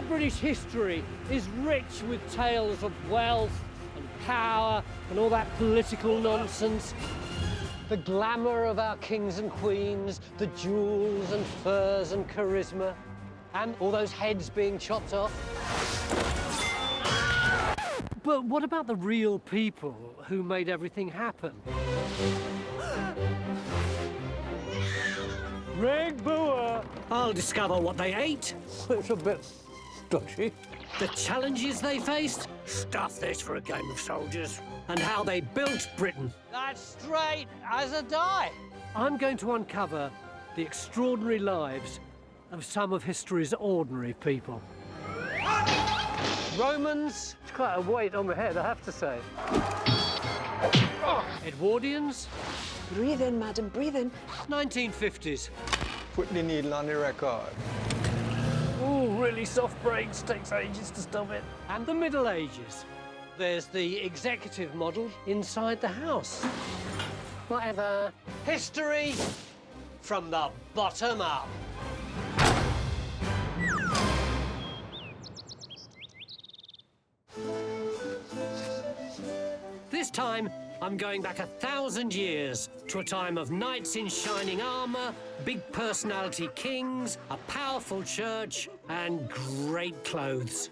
British history is rich with tales of wealth and power and all that political nonsense. The glamour of our kings and queens, the jewels and furs and charisma, and all those heads being chopped off. But what about the real people who made everything happen? Rig Boer! I'll discover what they ate. It's a bit dodgy. The challenges they faced. Stuff this for a game of soldiers. And how they built Britain. That's straight as a die. I'm going to uncover the extraordinary lives of some of history's ordinary people. Romans. It's quite a weight on my head, I have to say. Edwardians. Breathe in, madam, breathe in. 1950s. Put the needle on the record. Ooh, really soft brakes, takes ages to stop it. And the Middle Ages. There's the executive model inside the house. Whatever. History from the bottom up. This time, I'm going back 1,000 years to a time of knights in shining armour, big personality kings, a powerful church, and great clothes.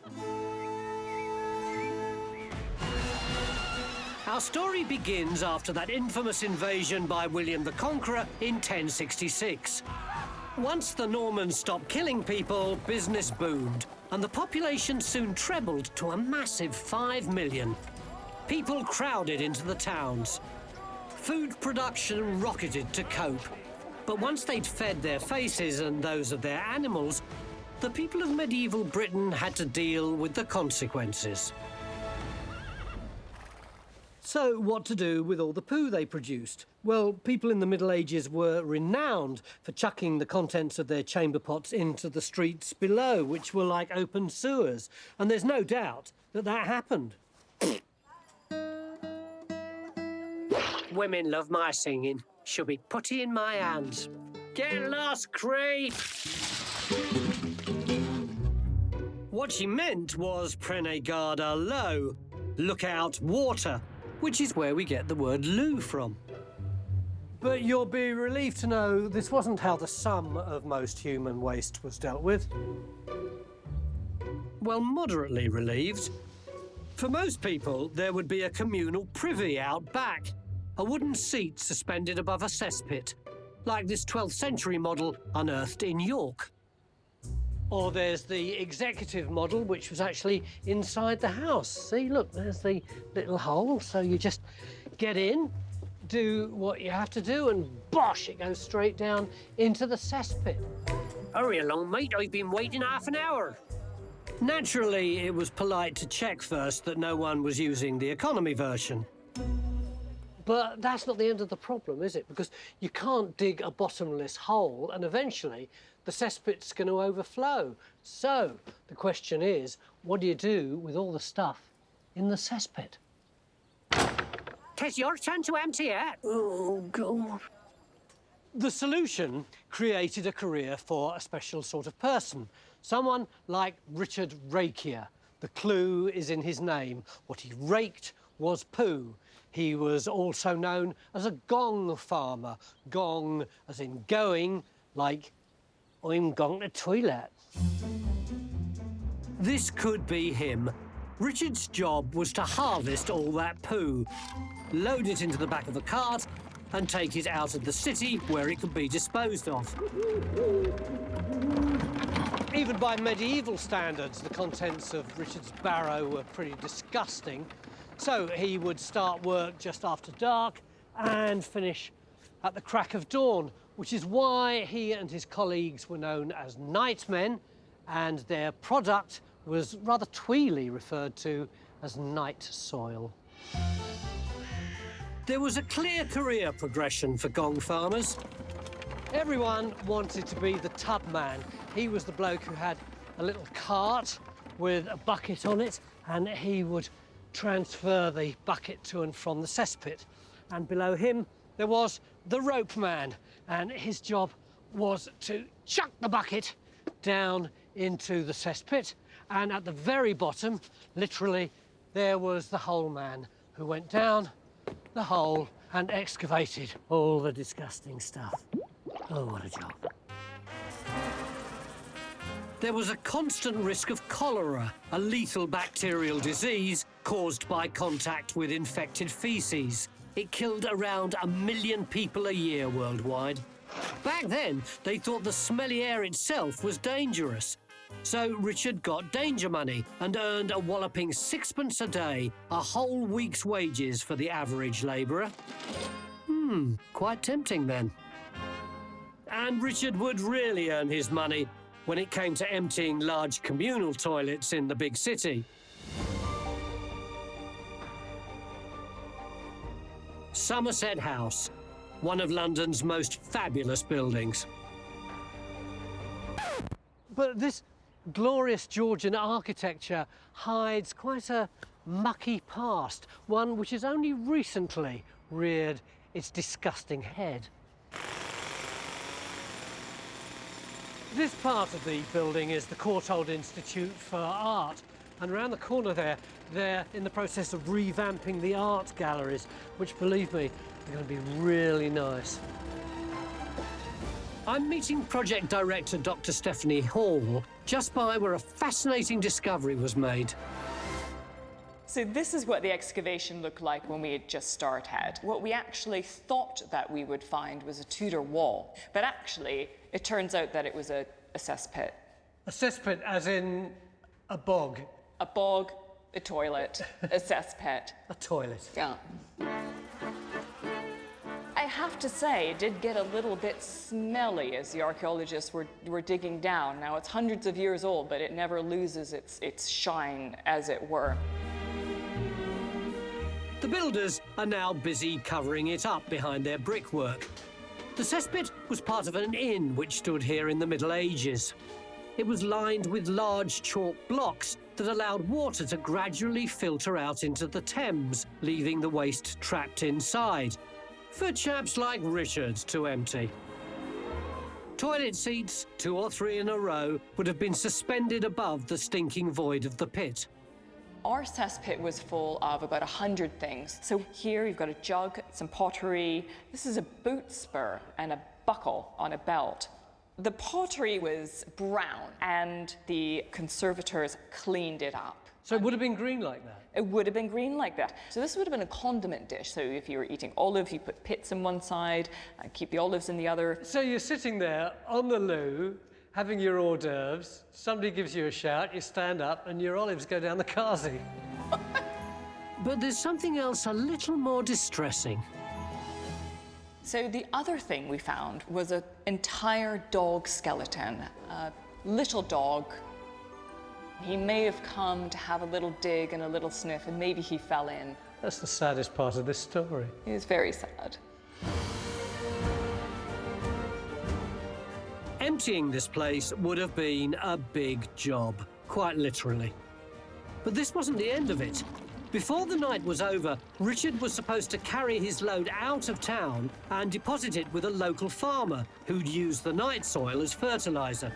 Our story begins after that infamous invasion by William the Conqueror in 1066. Once the Normans stopped killing people, business boomed, and the population soon trebled to a massive 5 million. People crowded into the towns. Food production rocketed to cope. But once they'd fed their faces and those of their animals, the people of medieval Britain had to deal with the consequences. So what to do with all the poo they produced? Well, people in the Middle Ages were renowned for chucking the contents of their chamber pots into the streets below, which were like open sewers. And there's no doubt that that happened. Women love my singing. She'll be putty in my hands. Get lost, creep! What she meant was prenez garde à l'eau, look out, water, which is where we get the word loo from. But you'll be relieved to know this wasn't how the sum of most human waste was dealt with. Well, moderately relieved. For most people, there would be a communal privy out back, a wooden seat suspended above a cesspit, like this 12th century model unearthed in York. Or there's the executive model, which was actually inside the house. See, look, there's the little hole, so you just get in, do what you have to do, and bosh, it goes straight down into the cesspit. Hurry along, mate, I've been waiting half an hour. Naturally, it was polite to check first that no one was using the economy version. But that's not the end of the problem, is it? Because you can't dig a bottomless hole, and eventually the cesspit's going to overflow. So the question is, what do you do with all the stuff in the cesspit? 'Tis your turn to empty it. Oh, God. The solution created a career for a special sort of person. Someone like Richard Rakier. The clue is in his name. What he raked was poo. He was also known as a gong farmer. Gong as in going, like, I'm going to toilet. This could be him. Richard's job was to harvest all that poo, load it into the back of a cart, and take it out of the city where it could be disposed of. Even by medieval standards, the contents of Richard's barrow were pretty disgusting. So he would start work just after dark and finish at the crack of dawn, which is why he and his colleagues were known as nightmen, and their product was rather tweely referred to as night soil. There was a clear career progression for gong farmers. Everyone wanted to be the tub man. He was the bloke who had a little cart with a bucket on it, and he would transfer the bucket to and from the cesspit. And below him, there was the rope man, and his job was to chuck the bucket down into the cesspit, and at the very bottom, literally, there was the hole man who went down the hole and excavated all the disgusting stuff. Oh, what a job. There was a constant risk of cholera, a lethal bacterial disease caused by contact with infected feces. It killed around 1 million people a year worldwide. Back then, they thought the smelly air itself was dangerous. So Richard got danger money and earned a walloping 6p a day, a whole week's wages for the average labourer. Quite tempting then. And Richard would really earn his money when it came to emptying large communal toilets in the big city. Somerset House, one of London's most fabulous buildings. But this glorious Georgian architecture hides quite a mucky past, one which has only recently reared its disgusting head. This part of the building is the Courtauld Institute for Art, and around the corner there, they're in the process of revamping the art galleries, which, believe me, are going to be really nice. I'm meeting project director Dr. Stephanie Hall just by where a fascinating discovery was made. So this is what the excavation looked like when we had just started. What we actually thought that we would find was a Tudor wall, but actually it turns out that it was a cesspit. A cesspit as in a bog? A bog, a toilet, a cesspit. A toilet. Yeah. I have to say, it did get a little bit smelly as the archaeologists were digging down. Now, it's hundreds of years old, but it never loses its shine, as it were. The builders are now busy covering it up behind their brickwork. The cesspit was part of an inn which stood here in the Middle Ages. It was lined with large chalk blocks that allowed water to gradually filter out into the Thames, leaving the waste trapped inside, for chaps like Richard to empty. Toilet seats, 2 or 3 in a row, would have been suspended above the stinking void of the pit. Our cesspit was full of about 100 things. So here you've got a jug, some pottery. This is a boot spur and a buckle on a belt. The pottery was brown and the conservators cleaned it up. So it would have been green like that? It would have been green like that. So this would have been a condiment dish. So if you were eating olive, you put pits in one side and keep the olives in the other. So you're sitting there on the loo, having your hors d'oeuvres, somebody gives you a shout, you stand up and your olives go down the Kazi. But there's something else a little more distressing. So the other thing we found was an entire dog skeleton, a little dog. He may have come to have a little dig and a little sniff, and maybe he fell in. That's the saddest part of this story. It was very sad. Emptying this place would have been a big job, quite literally. But this wasn't the end of it. Before the night was over, Richard was supposed to carry his load out of town and deposit it with a local farmer who'd use the night soil as fertiliser.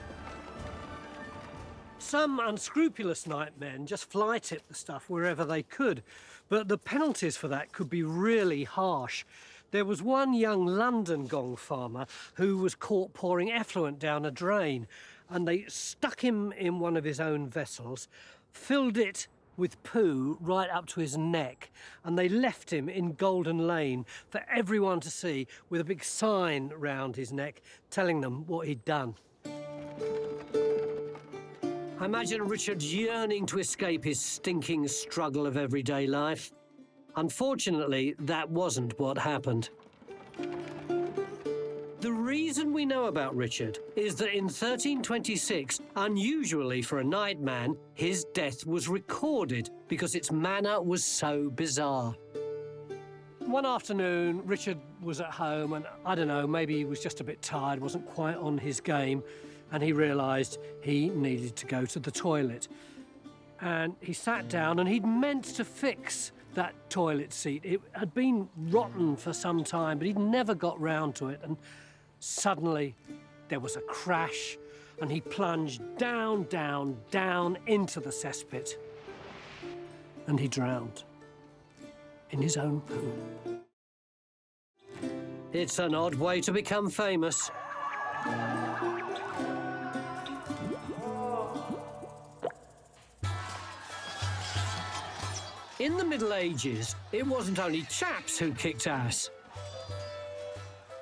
Some unscrupulous nightmen just fly-tip the stuff wherever they could, but the penalties for that could be really harsh. There was one young London gong farmer who was caught pouring effluent down a drain, and they stuck him in one of his own vessels, filled it with poo right up to his neck, and they left him in Golden Lane for everyone to see with a big sign round his neck telling them what he'd done. I imagine Richard yearning to escape his stinking struggle of everyday life. Unfortunately, that wasn't what happened. The reason we know about Richard is that in 1326, unusually for a nightman, his death was recorded because its manner was so bizarre. One afternoon, Richard was at home and, I don't know, maybe he was just a bit tired, wasn't quite on his game, and he realised he needed to go to the toilet. And he sat down and he'd meant to fix that toilet seat. It had been rotten for some time, but he'd never got round to it. And suddenly there was a crash, and he plunged down, down, down into the cesspit. And he drowned in his own poo. It's an odd way to become famous. In the Middle Ages, it wasn't only chaps who kicked ass.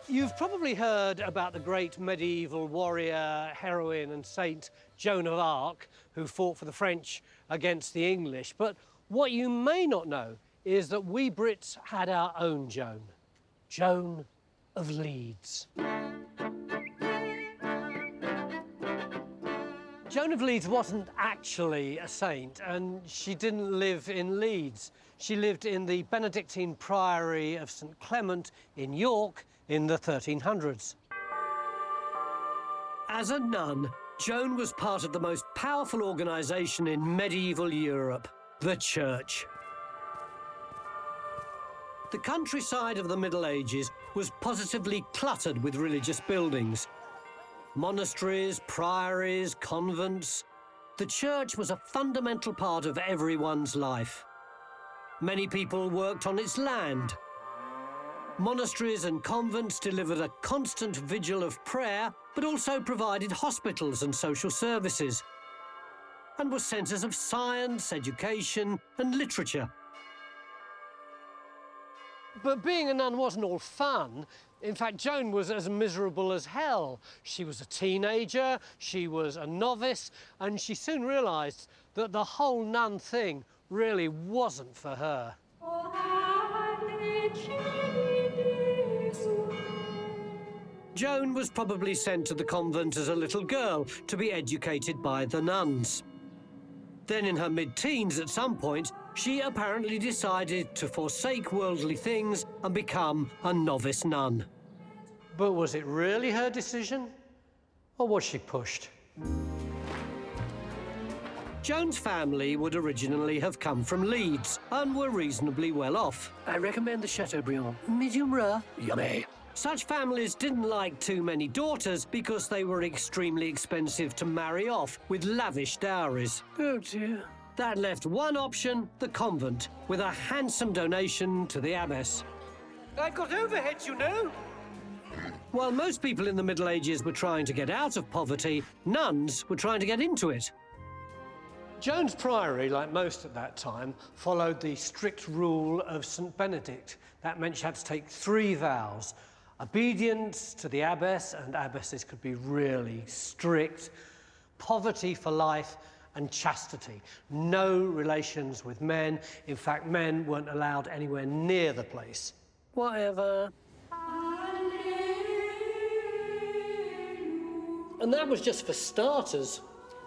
You've probably heard about the great medieval warrior, heroine and saint Joan of Arc, who fought for the French against the English. But what you may not know is that we Brits had our own Joan, Joan of Leeds. Joan of Leeds wasn't actually a saint, and she didn't live in Leeds. She lived in the Benedictine Priory of St Clement in York in the 1300s. As a nun, Joan was part of the most powerful organisation in medieval Europe, the Church. The countryside of the Middle Ages was positively cluttered with religious buildings. Monasteries, priories, convents. The church was a fundamental part of everyone's life. Many people worked on its land. Monasteries and convents delivered a constant vigil of prayer, but also provided hospitals and social services, and were centres of science, education, and literature. But being a nun wasn't all fun. In fact, Joan was as miserable as hell. She was a teenager, she was a novice, and she soon realised that the whole nun thing really wasn't for her. Joan was probably sent to the convent as a little girl to be educated by the nuns. Then in her mid-teens at some point, she apparently decided to forsake worldly things and become a novice nun. But was it really her decision? Or was she pushed? Joan's family would originally have come from Leeds and were reasonably well off. I recommend the Chateaubriand. Medium rare. Yummy. Such families didn't like too many daughters because they were extremely expensive to marry off with lavish dowries. Oh dear. That left one option, the convent, with a handsome donation to the abbess. I've got overheads, you know. While most people in the Middle Ages were trying to get out of poverty, nuns were trying to get into it. Joan's priory, like most at that time, followed the strict rule of St Benedict. That meant she had to take 3 vows. Obedience to the abbess, and abbesses could be really strict, poverty for life, and chastity. No relations with men. In fact, men weren't allowed anywhere near the place. Whatever. And that was just for starters.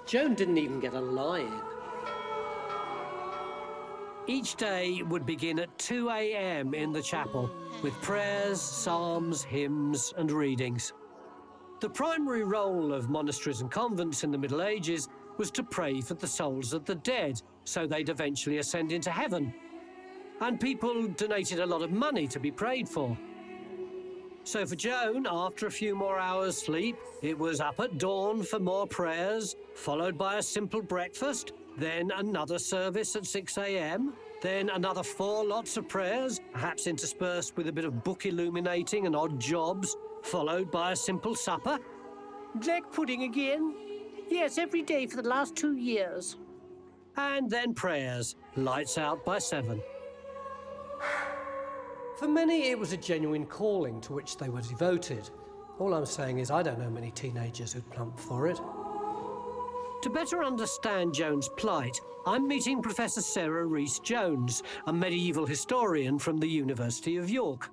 Joan didn't even get a lie in. Each day would begin at 2 a.m. in the chapel, with prayers, psalms, hymns, and readings. The primary role of monasteries and convents in the Middle Ages was to pray for the souls of the dead, so they'd eventually ascend into heaven. And people donated a lot of money to be prayed for. So for Joan, after a few more hours' sleep, it was up at dawn for more prayers, followed by a simple breakfast, then another service at 6 a.m, then another 4 lots of prayers, perhaps interspersed with a bit of book illuminating and odd jobs, followed by a simple supper. Black pudding again? Yes, every day for the last 2 years. And then prayers, lights out by 7. For many, it was a genuine calling to which they were devoted. All I'm saying is I don't know many teenagers who'd plump for it. To better understand Joan's plight, I'm meeting Professor Sarah Rhys-Jones, a medieval historian from the University of York.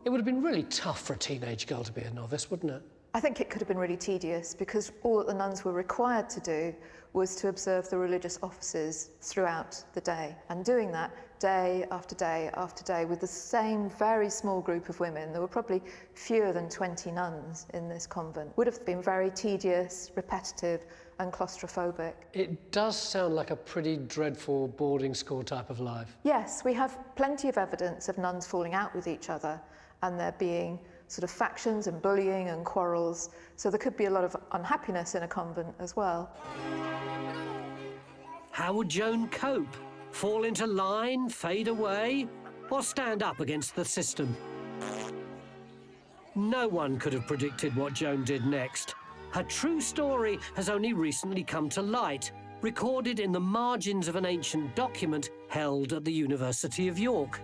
It would have been really tough for a teenage girl to be a novice, wouldn't it? I think it could have been really tedious because all that the nuns were required to do was to observe the religious offices throughout the day. And doing that day after day after day with the same very small group of women, there were probably fewer than 20 nuns in this convent, would have been very tedious, repetitive and claustrophobic. It does sound like a pretty dreadful boarding school type of life. Yes, we have plenty of evidence of nuns falling out with each other and there being sort of factions and bullying and quarrels. So there could be a lot of unhappiness in a convent as well. How would Joan cope? Fall into line, fade away, or stand up against the system? No one could have predicted what Joan did next. Her true story has only recently come to light, recorded in the margins of an ancient document held at the University of York.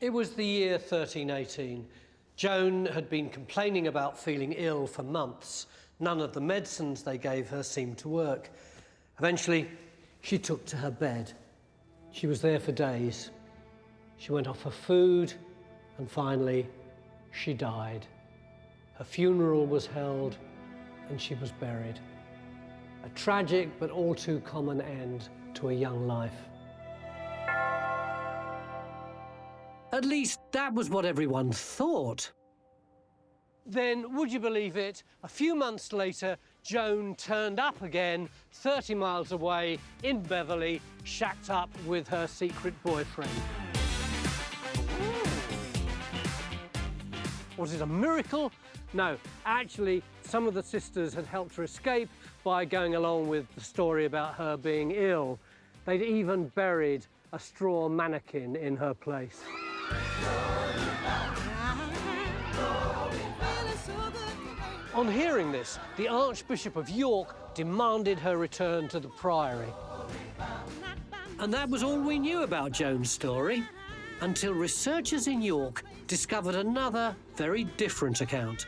It was the year 1318. Joan had been complaining about feeling ill for months. None of the medicines they gave her seemed to work. Eventually, she took to her bed. She was there for days. She went off her food, and finally, she died. Her funeral was held, and she was buried. A tragic but all too common end to a young life. At least that was what everyone thought. Then, would you believe it, a few months later, Joan turned up again, 30 miles away, in Beverley, shacked up with her secret boyfriend. Was it a miracle? No, actually, some of the sisters had helped her escape by going along with the story about her being ill. They'd even buried a straw mannequin in her place. On hearing this, the Archbishop of York demanded her return to the priory. And that was all we knew about Joan's story, until researchers in York discovered another, very different account.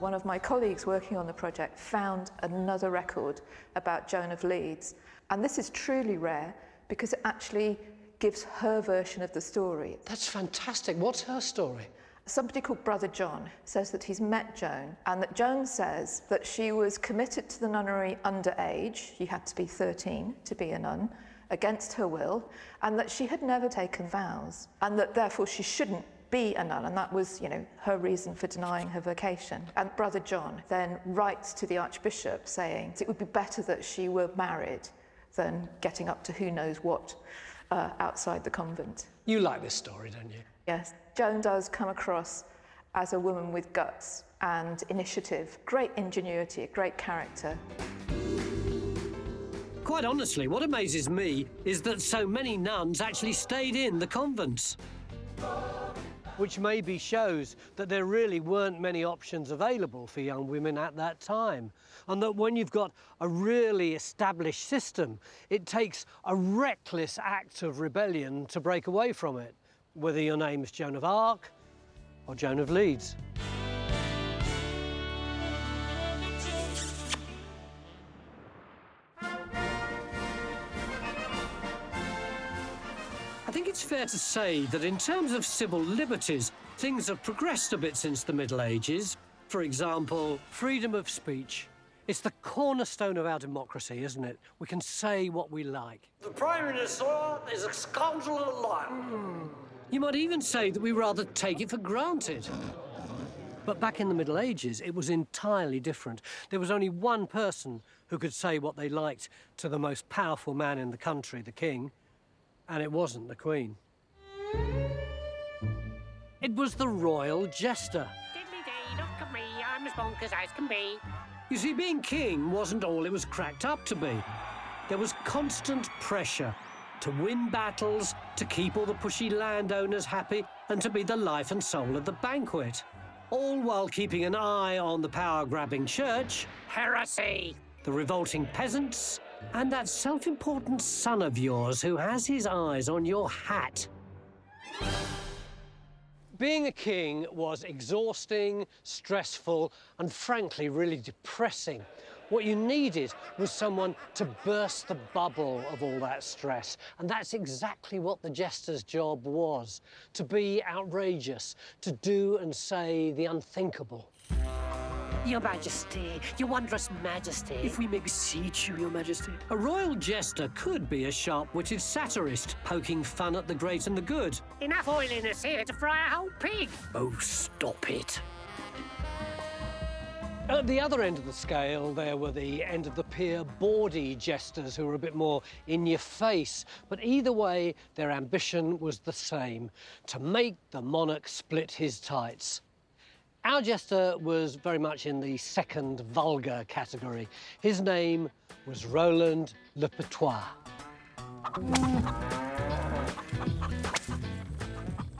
One of my colleagues working on the project found another record about Joan of Leeds, and this is truly rare because it actually gives her version of the story. That's fantastic. What's her story? Somebody called Brother John says that he's met Joan, and that Joan says that she was committed to the nunnery underage, you had to be 13 to be a nun, against her will, and that she had never taken vows, and that therefore she shouldn't be a nun, and that was, you know, her reason for denying her vocation. And Brother John then writes to the Archbishop saying it would be better that she were married than getting up to who knows what outside the convent. You like this story, don't you? Yes. Joan does come across as a woman with guts and initiative, great ingenuity, a great character. Quite honestly, what amazes me is that so many nuns actually stayed in the convents. Which maybe shows that there really weren't many options available for young women at that time. And that when you've got a really established system, it takes a reckless act of rebellion to break away from it, whether your name's Joan of Arc or Joan of Leeds. I think it's fair to say that in terms of civil liberties, things have progressed a bit since the Middle Ages. For example, freedom of speech. It's the cornerstone of our democracy, isn't it? We can say what we like. The Prime Minister is a scoundrel and a liar. You might even say that we rather take it for granted. But back in the Middle Ages, it was entirely different. There was only one person who could say what they liked to the most powerful man in the country, the king. And it wasn't the Queen. It was the royal jester. Diddly-dee, look at me, I'm as bonkers as can be. You see, being king wasn't all it was cracked up to be. There was constant pressure to win battles, to keep all the pushy landowners happy, and to be the life and soul of the banquet. All while keeping an eye on the power-grabbing church, Heresy! the revolting peasants, and that self-important son of yours who has his eyes on your hat. Being a king was exhausting, stressful, and frankly, really depressing. What you needed was someone to burst the bubble of all that stress. And that's exactly what the jester's job was, to be outrageous, to do and say the unthinkable. Your Majesty, your wondrous Majesty. If we may beseech you, Your Majesty. A royal jester could be a sharp-witted satirist, poking fun at the great and the good. Enough oil in this here to fry a whole pig. Oh, stop it. At the other end of the scale, there were the end-of-the-pier bawdy jesters who were a bit more in your face. But either way, their ambition was the same, to make the monarch split his tights. Our jester was very much in the second vulgar category. His name was Roland Le Patois.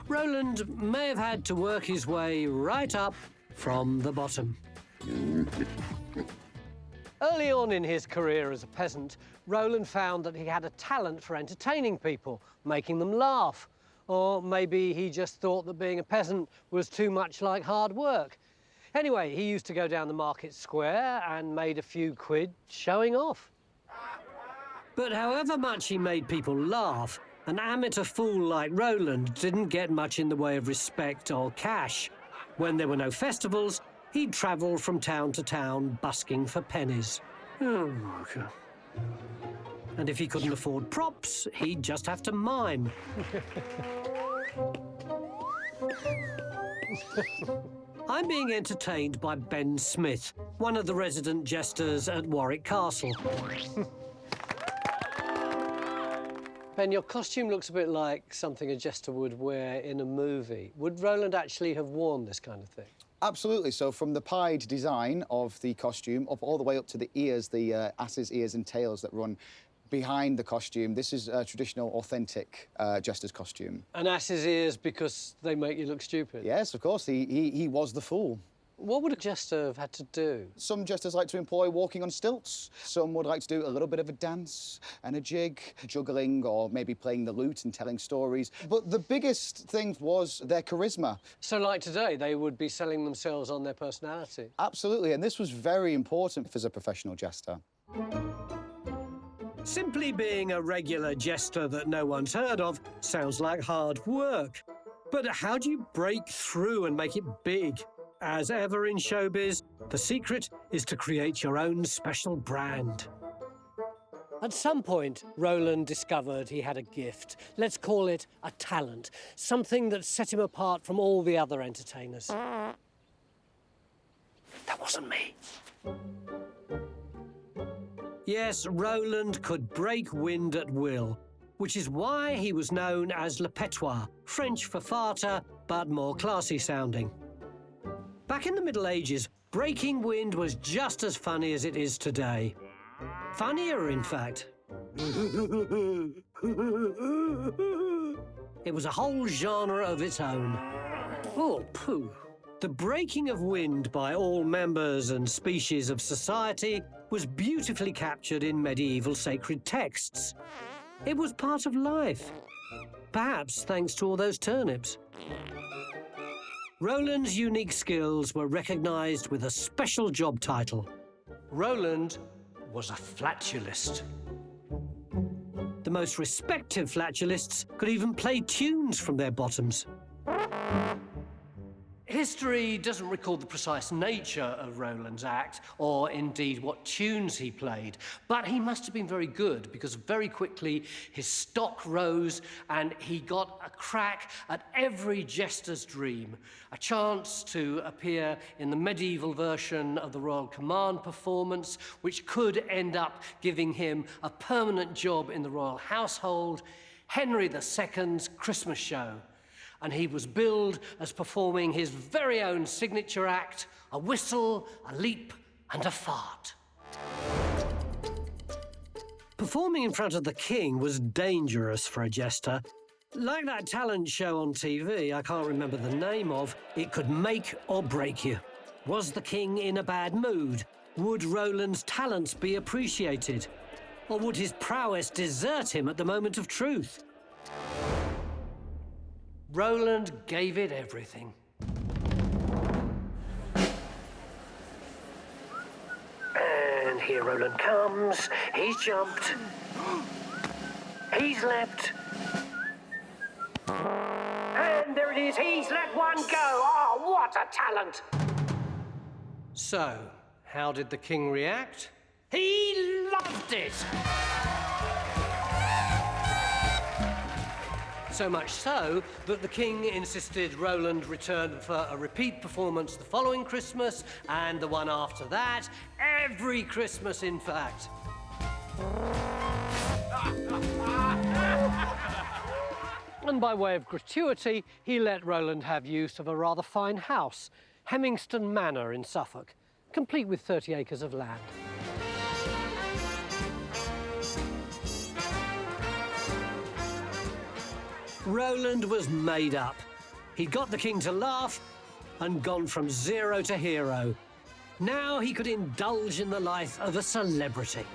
Roland may have had to work his way right up from the bottom. Early on in his career as a peasant, Roland found that he had a talent for entertaining people, making them laugh. Or maybe he just thought that being a peasant was too much like hard work. Anyway, he used to go down the market square and made a few quid showing off. But however much he made people laugh, an amateur fool like Roland didn't get much in the way of respect or cash. When there were no festivals, he'd travel from town to town, busking for pennies. And if he couldn't afford props, he'd just have to mime. I'm being entertained by Ben Smith, one of the resident jesters at Warwick Castle. Ben, your costume looks a bit like something a jester would wear in a movie. Would Roland actually have worn this kind of thing? Absolutely. So from the pied design of the costume up all the way up to the ears, the ass's ears and tails that run behind the costume, this is a traditional, authentic jester's costume. An ass's ears because they make you look stupid? Yes, of course. He was the fool. What would a jester have had to do? Some jesters like to employ walking on stilts. Some would like to do a little bit of a dance and a jig, juggling, or maybe playing the lute and telling stories. But the biggest thing was their charisma. So like today, they would be selling themselves on their personality? Absolutely, and this was very important as a professional jester. Simply being a regular jester that no one's heard of sounds like hard work. But how do you break through and make it big? As ever in showbiz, the secret is to create your own special brand. At some point, Roland discovered he had a gift. Let's call it a talent, something that set him apart from all the other entertainers. That wasn't me. Yes, Roland could break wind at will, which is why he was known as Le Patois, French for farter, but more classy sounding. Back in the Middle Ages, breaking wind was just as funny as it is today. Funnier, in fact. It was a whole genre of its own. Oh, pooh. The breaking of wind by all members and species of society was beautifully captured in medieval sacred texts. It was part of life, perhaps thanks to all those turnips. Roland's unique skills were recognised with a special job title. Roland was a flatulist. The most respected flatulists could even play tunes from their bottoms. History doesn't record the precise nature of Roland's act, or indeed what tunes he played, but he must have been very good because very quickly his stock rose and he got a crack at every jester's dream, a chance to appear in the medieval version of the Royal Command performance, which could end up giving him a permanent job in the royal household, Henry II's Christmas show. And he was billed as performing his very own signature act, a whistle, a leap, and a fart. Performing in front of the king was dangerous for a jester. Like that talent show on TV I can't remember the name of, it could make or break you. Was the king in a bad mood? Would Roland's talents be appreciated? Or would his prowess desert him at the moment of truth? Roland gave it everything. And here Roland comes. He's jumped. He's leapt. And there it is. He's let one go. Oh, what a talent. So, how did the king react? He loved it. So much so that the king insisted Roland return for a repeat performance the following Christmas and the one after that, every Christmas in fact. And by way of gratuity, he let Roland have use of a rather fine house, Hemmingston Manor in Suffolk, complete with 30 acres of land. Roland was made up. He'd got the king to laugh and gone from zero to hero. Now he could indulge in the life of a celebrity.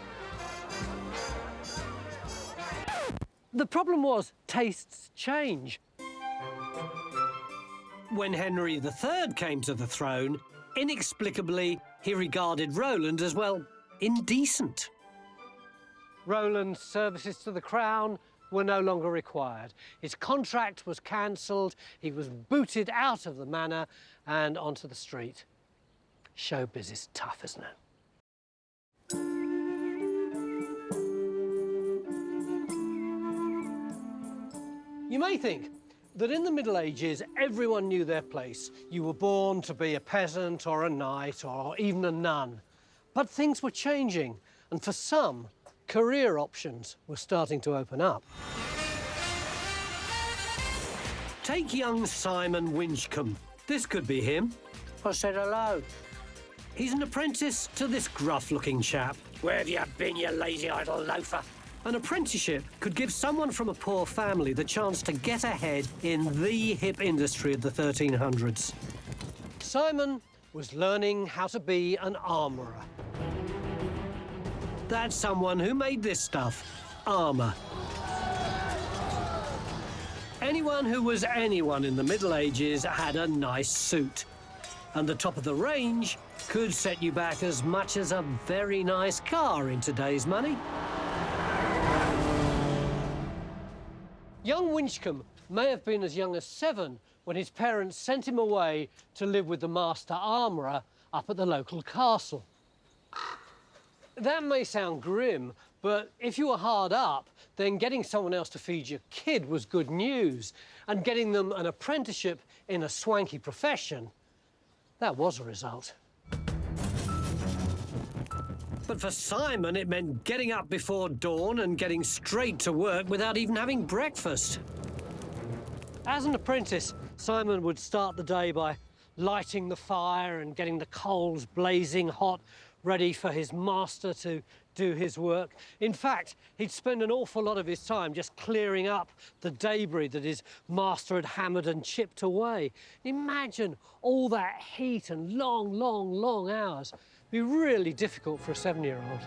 The problem was, tastes change. When Henry III came to the throne, inexplicably, he regarded Roland as, well, indecent. Roland's services to the crown were no longer required. His contract was cancelled, he was booted out of the manor and onto the street. Showbiz is tough, isn't it? You may think that in the Middle Ages, everyone knew their place. You were born to be a peasant or a knight or even a nun. But things were changing, and for some, career options were starting to open up. Take young Simon Winchcombe. This could be him. I said hello. He's an apprentice to this gruff-looking chap. Where have you been, you lazy idle loafer? An apprenticeship could give someone from a poor family the chance to get ahead in the hip industry of the 1300s. Simon was learning how to be an armourer. That's someone who made this stuff, armour. Anyone who was anyone in the Middle Ages had a nice suit. And the top of the range could set you back as much as a very nice car in today's money. Young Winchcombe may have been as young as 7 when his parents sent him away to live with the master armourer up at the local castle. That may sound grim, but if you were hard up, then getting someone else to feed your kid was good news, and getting them an apprenticeship in a swanky profession, that was a result. But for Simon, it meant getting up before dawn and getting straight to work without even having breakfast. As an apprentice, Simon would start the day by lighting the fire and getting the coals blazing hot, ready for his master to do his work. In fact, he'd spend an awful lot of his time just clearing up the debris that his master had hammered and chipped away. Imagine all that heat and long hours. It'd be really difficult for a 7-year-old.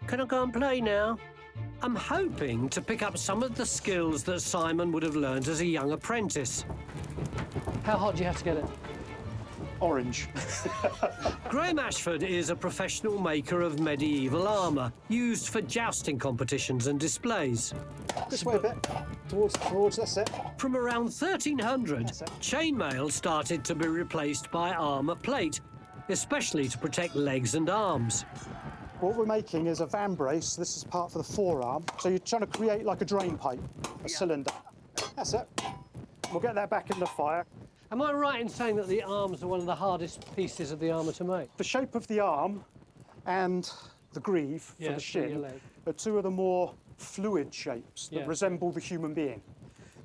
Can I go and play now? I'm hoping to pick up some of the skills that Simon would have learned as a young apprentice. How hot do you have to get it? Orange. Graham Ashford is a professional maker of medieval armour, used for jousting competitions and displays. This way a bit. Towards, that's it. From around 1300, That's it. chainmail started to be replaced by armour plate, especially to protect legs and arms. What we're making is a van brace. This is part for the forearm. So you're trying to create like a drain pipe, a cylinder. That's it. We'll get that back in the fire. Am I right in saying that the arms are one of the hardest pieces of the armour to make? The shape of the arm and the greave for Yeah, the for your shin leg. are two of the more fluid shapes that Yeah. resemble the human being.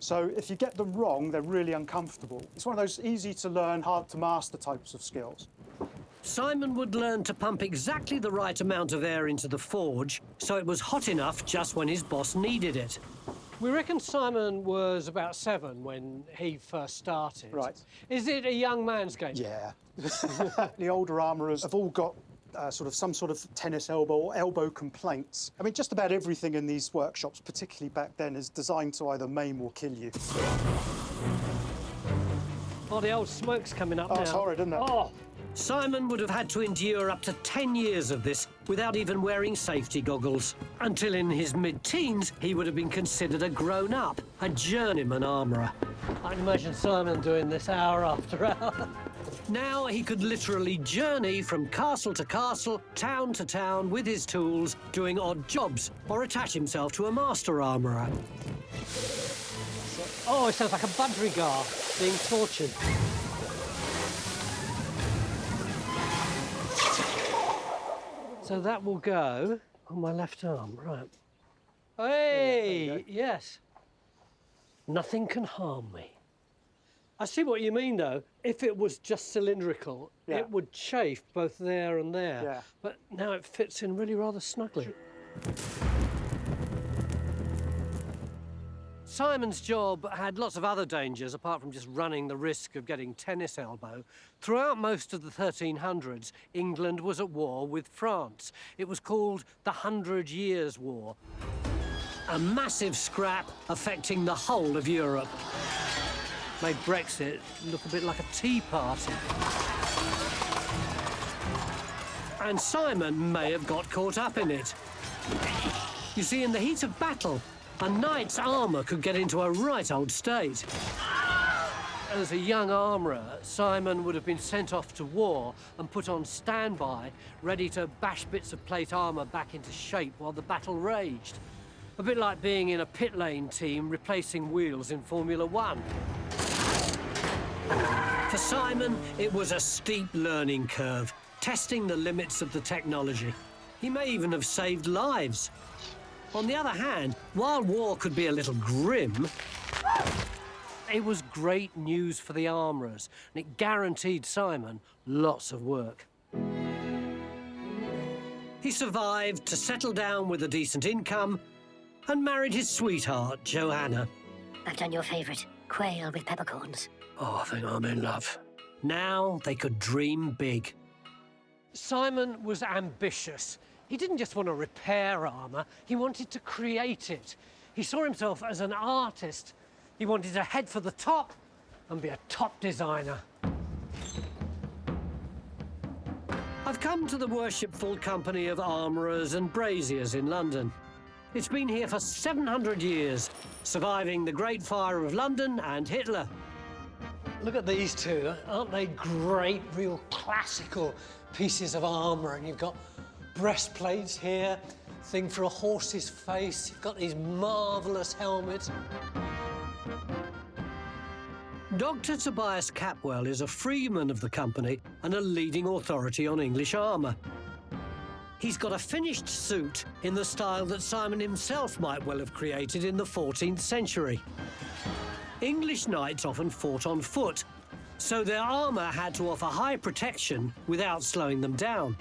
So if you get them wrong, they're really uncomfortable. It's one of those easy to learn, hard to master types of skills. Simon would learn to pump exactly the right amount of air into the forge so it was hot enough just when his boss needed it. We reckon Simon was about 7 when he first started. Right. Is it a young man's game? Yeah. The older armourers have all got some sort of tennis elbow or elbow complaints. I mean, just about everything in these workshops, particularly back then, is designed to either maim or kill you. Oh, the old smoke's coming up now. Oh, it's horrid, isn't it? Oh! Simon would have had to endure up to 10 years of this without even wearing safety goggles. Until in his mid-teens, he would have been considered a grown-up, a journeyman armourer. I can imagine Simon doing this hour after hour. Now he could literally journey from castle to castle, town to town with his tools, doing odd jobs, or attach himself to a master armourer. Oh, it sounds like a budrigar being tortured. So that will go on my left arm, right. Hey, yes. Nothing can harm me. I see what you mean, though. If it was just cylindrical, it would chafe both there and there. Yeah. But now it fits in really rather snugly. Simon's job had lots of other dangers, apart from just running the risk of getting tennis elbow. Throughout most of the 1300s, England was at war with France. It was called the 100 Years' War. A massive scrap affecting the whole of Europe. Made Brexit look a bit like a tea party. And Simon may have got caught up in it. You see, in the heat of battle, a knight's armour could get into a right old state. As a young armourer, Simon would have been sent off to war and put on standby, ready to bash bits of plate armour back into shape while the battle raged. A bit like being in a pit lane team replacing wheels in Formula One. For Simon, it was a steep learning curve, testing the limits of the technology. He may even have saved lives. On the other hand, while war could be a little grim, it was great news for the armourers, and it guaranteed Simon lots of work. He survived to settle down with a decent income and married his sweetheart, Joanna. I've done your favourite, quail with peppercorns. Oh, I think I'm in love. Now they could dream big. Simon was ambitious. He didn't just want to repair armour, he wanted to create it. He saw himself as an artist. He wanted to head for the top and be a top designer. I've come to the Worshipful Company of Armourers and Braziers in London. It's been here for 700 years, surviving the Great Fire of London and Hitler. Look at these two, aren't they great, real classical pieces of armour? And you've got breastplates here, thing for a horse's face. You've got these marvellous helmets. Dr. Tobias Capwell is a freeman of the company and a leading authority on English armour. He's got a finished suit in the style that Simon himself might well have created in the 14th century. English knights often fought on foot, so their armour had to offer high protection without slowing them down.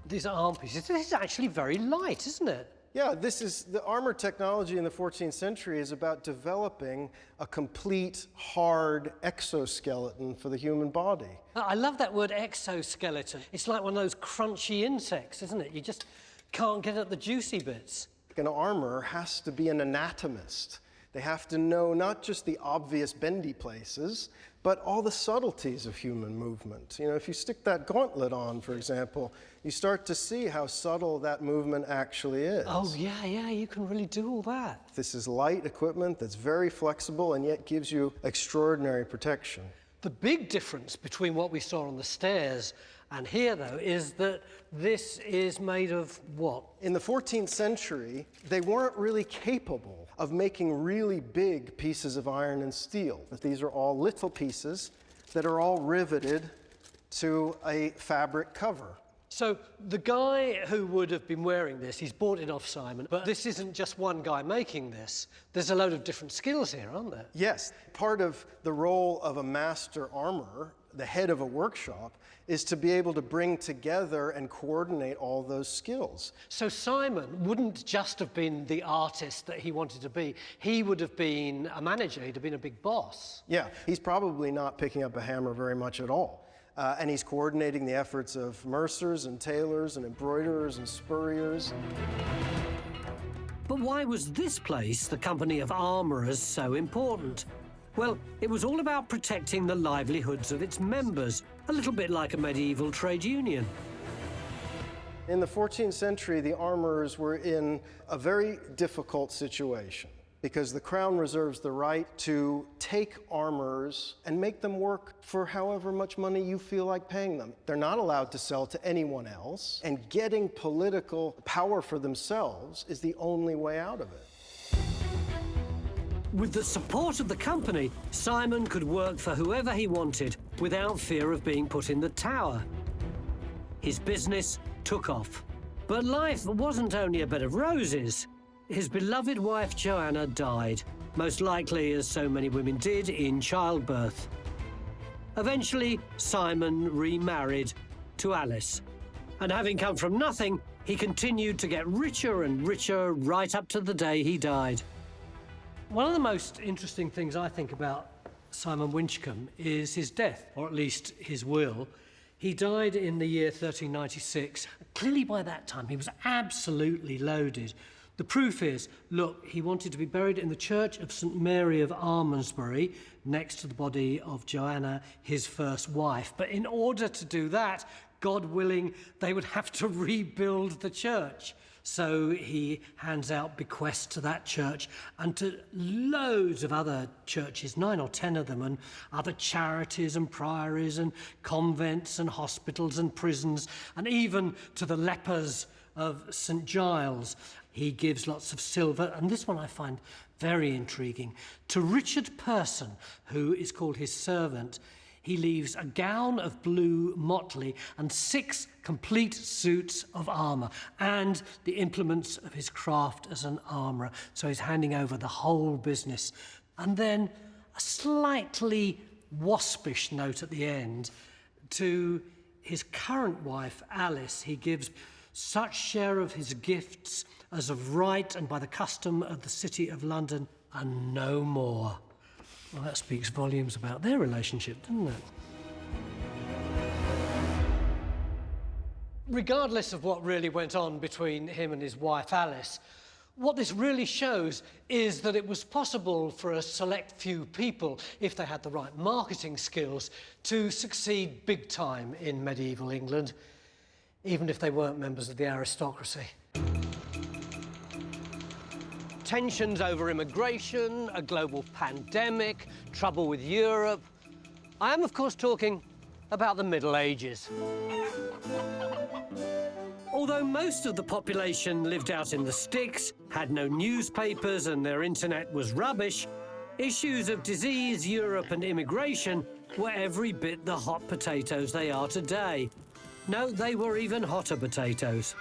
These arm pieces, this is actually very light, isn't it? Yeah, this is the armor technology in the 14th century is about developing a complete, hard exoskeleton for the human body. I love that word exoskeleton. It's like one of those crunchy insects, isn't it? You just can't get at the juicy bits. An armor has to be an anatomist. They have to know not just the obvious bendy places, but all the subtleties of human movement. You know, if you stick that gauntlet on, for example, you start to see how subtle that movement actually is. Oh, yeah, you can really do all that. This is light equipment that's very flexible and yet gives you extraordinary protection. The big difference between what we saw on the stairs and here, though, is that this is made of what? In the 14th century, they weren't really capable of making really big pieces of iron and steel. These are all little pieces that are all riveted to a fabric cover. So the guy who would have been wearing this, he's bought it off Simon, but this isn't just one guy making this. There's a load of different skills here, aren't there? Yes. Part of the role of a master armorer, the head of a workshop, is to be able to bring together and coordinate all those skills. So Simon wouldn't just have been the artist that he wanted to be. He would have been a manager. He'd have been a big boss. Yeah, he's probably not picking up a hammer very much at all. And he's coordinating the efforts of mercers and tailors and embroiderers and spurriers. But why was this place, the Company of Armourers, so important? Well, it was all about protecting the livelihoods of its members, a little bit like a medieval trade union. In the 14th century, the armorers were in a very difficult situation. because the Crown reserves the right to take armorers and make them work for however much money you feel like paying them. They're not allowed to sell to anyone else, and getting political power for themselves is the only way out of it. With the support of the company, Simon could work for whoever he wanted without fear of being put in the Tower. His business took off. But life wasn't only a bed of roses. His beloved wife Joanna died, most likely, as so many women did, in childbirth. Eventually, Simon remarried to Alice. And having come from nothing, he continued to get richer and richer right up to the day he died. One of the most interesting things I think about Simon Winchcombe is his death, or at least his will. He died in the year 1396. Clearly by that time he was absolutely loaded. The proof is, look, he wanted to be buried in the Church of St Mary of Almondsbury, next to the body of Joanna, his first wife. But in order to do that, God willing, they would have to rebuild the church. So he hands out bequests to that church and to loads of other churches, 9 or 10 of them, and other charities and priories and convents and hospitals and prisons, and even to the lepers of St Giles. He gives lots of silver, and this one I find very intriguing. To Richard Person, who is called his servant, he leaves a gown of blue motley and 6 complete suits of armour and the implements of his craft as an armourer. So he's handing over the whole business. And then a slightly waspish note at the end to his current wife, Alice. He gives such share of his gifts as of right and by the custom of the City of London, and no more. Well, that speaks volumes about their relationship, doesn't it? Regardless of what really went on between him and his wife, Alice, what this really shows is that it was possible for a select few people, if they had the right marketing skills, to succeed big time in medieval England, even if they weren't members of the aristocracy. Tensions over immigration, a global pandemic, trouble with Europe. I am, of course, talking about the Middle Ages. Although most of the population lived out in the sticks, had no newspapers and their internet was rubbish, issues of disease, Europe and immigration were every bit the hot potatoes they are today. No, they were even hotter potatoes,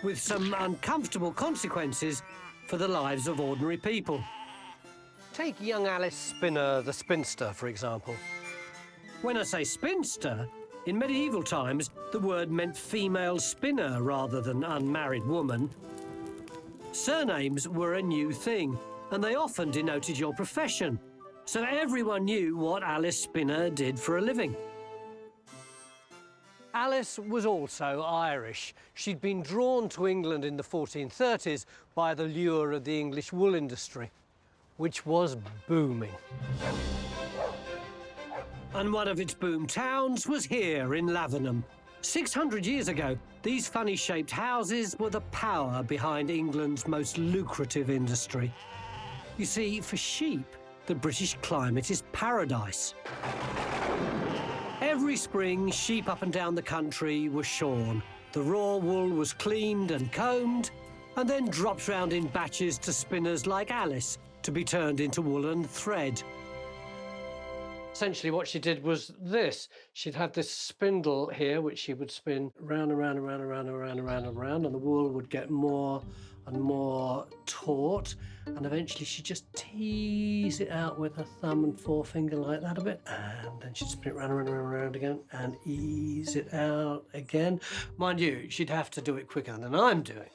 with some uncomfortable consequences for the lives of ordinary people. Take young Alice Spinner, the spinster, for example. When I say spinster, in medieval times, the word meant female spinner rather than unmarried woman. Surnames were a new thing, and they often denoted your profession, so everyone knew what Alice Spinner did for a living. Alice was also Irish. She'd been drawn to England in the 1430s by the lure of the English wool industry, which was booming. And one of its boom towns was here in Lavenham. 600 years ago, these funny-shaped houses were the power behind England's most lucrative industry. You see, for sheep, the British climate is paradise. Every spring, sheep up and down the country were shorn. The raw wool was cleaned and combed, and then dropped round in batches to spinners like Alice to be turned into woolen thread. Essentially what she did was this. She'd have this spindle here, which she would spin round and round and round and round and round and round and round, and the wool would get more and more taut, and eventually she'd just tease it out with her thumb and forefinger like that a bit, and then she'd spin it round and round and round and round again and ease it out again. Mind you, she'd have to do it quicker than I'm doing.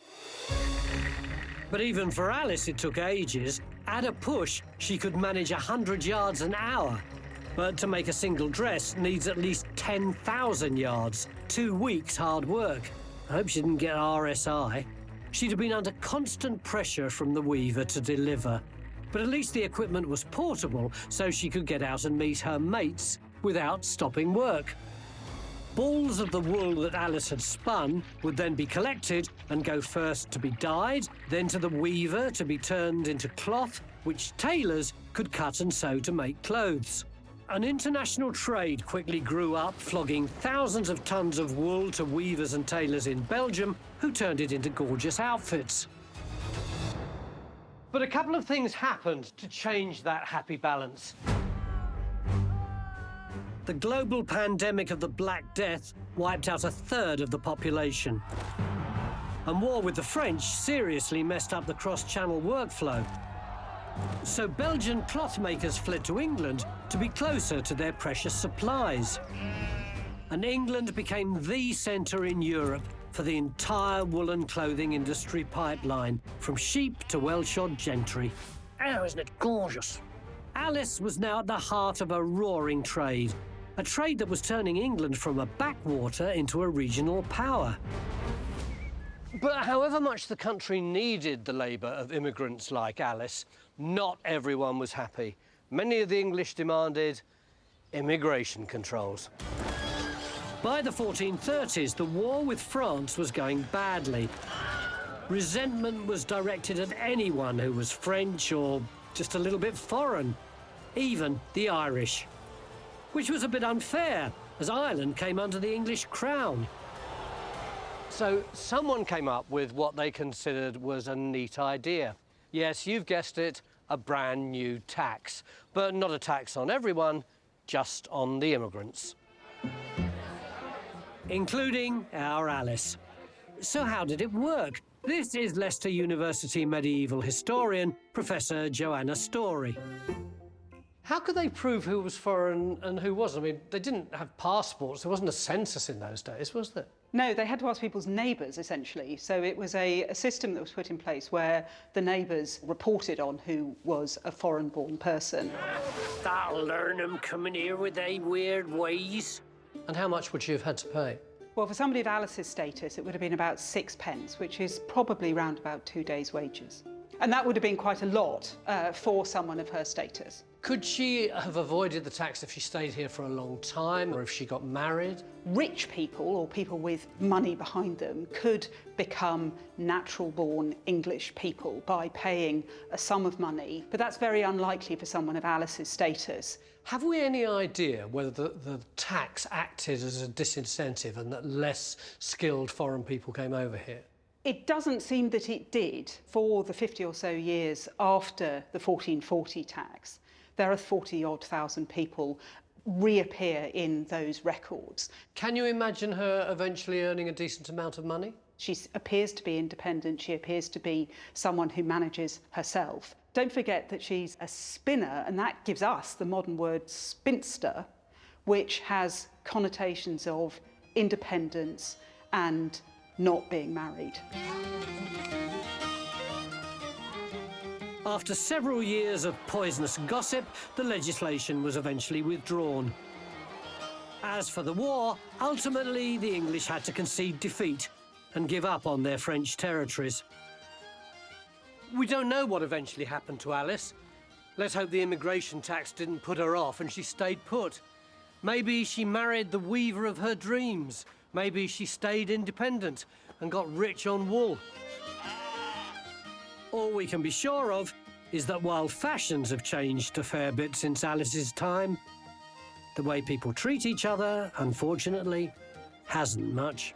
But even for Alice, it took ages. At a push, she could manage 100 yards an hour. But to make a single dress needs at least 10,000 yards. 2 weeks hard work. I hope she didn't get RSI. She'd have been under constant pressure from the weaver to deliver. But at least the equipment was portable, so she could get out and meet her mates without stopping work. balls of the wool that Alice had spun would then be collected and go first to be dyed, then to the weaver to be turned into cloth, which tailors could cut and sew to make clothes. An international trade quickly grew up, flogging thousands of tons of wool to weavers and tailors in Belgium, who turned it into gorgeous outfits. But a couple of things happened to change that happy balance. The global pandemic of the Black Death wiped out a third of the population. And war with the French seriously messed up the cross-channel workflow. So Belgian cloth makers fled to England to be closer to their precious supplies. And England became the centre in Europe for the entire woolen clothing industry pipeline, from sheep to well-shod gentry. Oh, isn't it gorgeous? Alice was now at the heart of a roaring trade, a trade that was turning England from a backwater into a regional power. But however much the country needed the labour of immigrants like Alice, not everyone was happy. Many of the English demanded immigration controls. By the 1430s, the war with France was going badly. Resentment was directed at anyone who was French or just a little bit foreign, even the Irish. Which was a bit unfair, as Ireland came under the English crown. So someone came up with what they considered was a neat idea. Yes, you've guessed it, a brand new tax. But not a tax on everyone, just on the immigrants. Including our Alice. So how did it work? This is Leicester University medieval historian, Professor Joanna Story. How could they prove who was foreign and who wasn't? I mean, they didn't have passports. There wasn't a census in those days, was there? No, they had to ask people's neighbours, essentially. So it was a system that was put in place where the neighbours reported on who was a foreign-born person. That'll learn them coming here with their weird ways. And how much would she have had to pay? Well, for somebody of Alice's status, it would have been about 6p, which is probably round about 2 days' wages. And that would have been quite a lot for someone of her status. Could she have avoided the tax if she stayed here for a long time, or if she got married? Rich people, or people with money behind them, could become natural-born English people by paying a sum of money, but that's very unlikely for someone of Alice's status. Have we any idea whether the tax acted as a disincentive and that less skilled foreign people came over here? It doesn't seem that it did. For the 50 or so years after the 1440 tax, there are 40-odd thousand people reappear in those records. Can you imagine her eventually earning a decent amount of money? She appears to be independent. She appears to be someone who manages herself. Don't forget that she's a spinner, and that gives us the modern word spinster, which has connotations of independence and not being married. After several years of poisonous gossip, the legislation was eventually withdrawn. As for the war, ultimately the English had to concede defeat and give up on their French territories. We don't know what eventually happened to Alice. Let's hope the immigration tax didn't put her off and she stayed put. Maybe she married the weaver of her dreams. Maybe she stayed independent and got rich on wool. All we can be sure of is that while fashions have changed a fair bit since Alice's time, the way people treat each other, unfortunately, hasn't much.